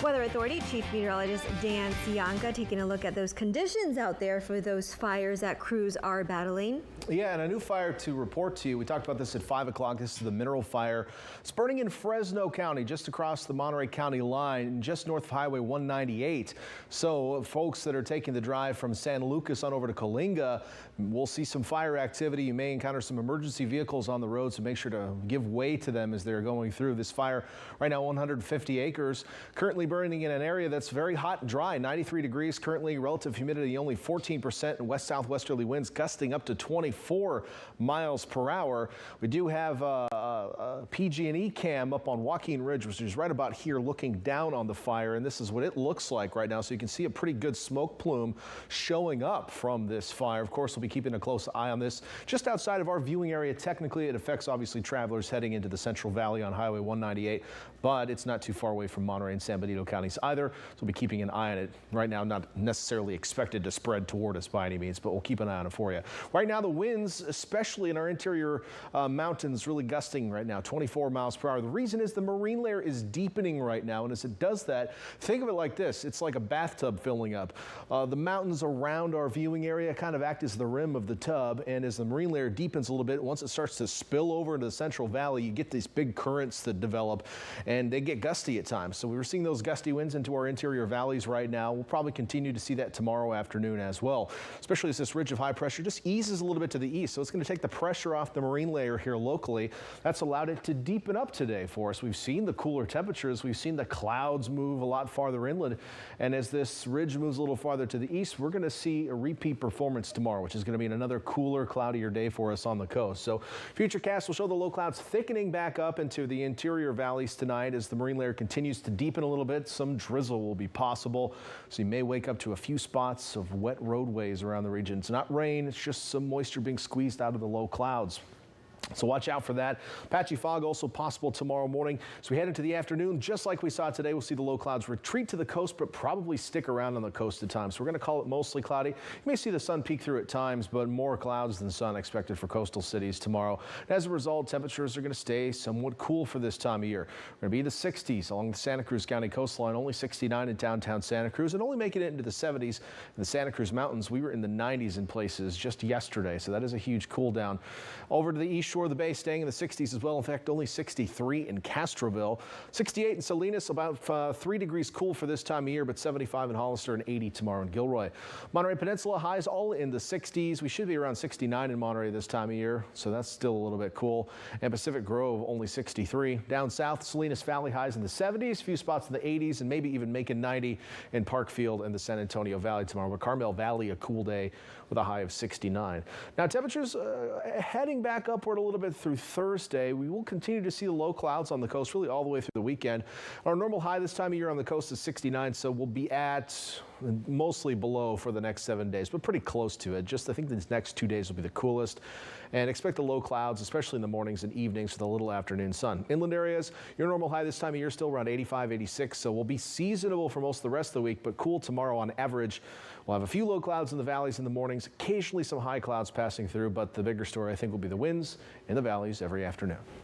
Weather Authority Chief Meteorologist Dan taking a look at those conditions out there for those fires that crews are battling. Yeah, and a new fire to report to you. We talked about this at 5 o'clock. This is the mineral fire. It's burning in Fresno County, just across the Monterey County line, just north of Highway 198. So folks that are taking the drive from San Lucas on over to Coalinga, we'll see some fire activity. You may encounter some emergency vehicles on the road, so make sure to give way to them as they're going through. This fire right now, 150 acres, currently burning in an area that's very hot and dry, 93 degrees currently, relative humidity only 14%, and west-southwesterly winds gusting up to 24 miles per hour. We do have a PG&E cam up on Joaquin Ridge, which is right about here looking down on the fire, and this is what it looks like right now. So you can see a pretty good smoke plume showing up from this fire. Of course, we'll be keeping a close eye on this. Just outside of our viewing area, technically it affects obviously travelers heading into the Central Valley on Highway 198, but it's not too far away from Monterey and San Benito counties either, so we'll be keeping an eye on it. Right now, not necessarily expected to spread toward us by any means, but we'll keep an eye on it for you. Right now, the winds, especially in our interior mountains, really gusting right now, 24 miles per hour. The reason is the marine layer is deepening right now, and as it does that, think of it like this. It's like a bathtub filling up. The mountains around our viewing area kind of act as the rim of the tub, and as the marine layer deepens a little bit, once it starts to spill over into the Central Valley, you get these big currents that develop, and they get gusty at times. So we were seeing those gusty winds into our interior valleys right now. We'll probably continue to see that tomorrow afternoon as well, especially as this ridge of high pressure just eases a little bit to the east. So it's going to take the pressure off the marine layer here locally. That's allowed it to deepen up today for us. We've seen the cooler temperatures. We've seen the clouds move a lot farther inland. And as this ridge moves a little farther to the east, we're going to see a repeat performance tomorrow, which is going to be another cooler, cloudier day for us on the coast. So FutureCast will show the low clouds thickening back up into the interior valleys tonight as the marine layer continues to deepen a little bit. Some drizzle will be possible, so you may wake up to a few spots of wet roadways around the region. It's not rain, it's just some moisture being squeezed out of the low clouds. So watch out for that. Patchy fog also possible tomorrow morning. So we head into the afternoon, just like we saw today, we'll see the low clouds retreat to the coast, but probably stick around on the coast at times. So we're going to call it mostly cloudy. You may see the sun peek through at times, but more clouds than sun expected for coastal cities tomorrow. And as a result, temperatures are going to stay somewhat cool for this time of year. We're going to be in the 60s along the Santa Cruz County coastline, only 69 in downtown Santa Cruz, and only making it into the 70s in the Santa Cruz Mountains. We were in the 90s in places just yesterday, so that is a huge cool down. Over to the east shore of the bay, staying in the 60s as well. In fact, only 63 in Castroville, 68 in Salinas, about 3 degrees cool for this time of year, but 75 in Hollister and 80 tomorrow in Gilroy. Monterey Peninsula highs all in the 60s. We should be around 69 in Monterey this time of year, so that's still a little bit cool. And Pacific Grove only 63. Down south, Salinas Valley highs in the 70s, a few spots in the 80s, and maybe even making 90 in Parkfield and the San Antonio Valley tomorrow. But Carmel Valley, a cool day with a high of 69. Now temperatures heading back upward a little bit through Thursday. We will continue to see the low clouds on the coast really all the way through the weekend. Our normal high this time of year on the coast is 69, so we'll be at mostly below for the next 7 days, but pretty close to it. Just I think these next 2 days will be the coolest, and expect the low clouds, especially in the mornings and evenings with a little afternoon sun. Inland areas, your normal high this time of year still around 85, 86, so we'll be seasonable for most of the rest of the week, but cool tomorrow on average. We'll have a few low clouds in the valleys in the mornings, occasionally some high clouds passing through, but the bigger story I think will be the winds in the valleys every afternoon.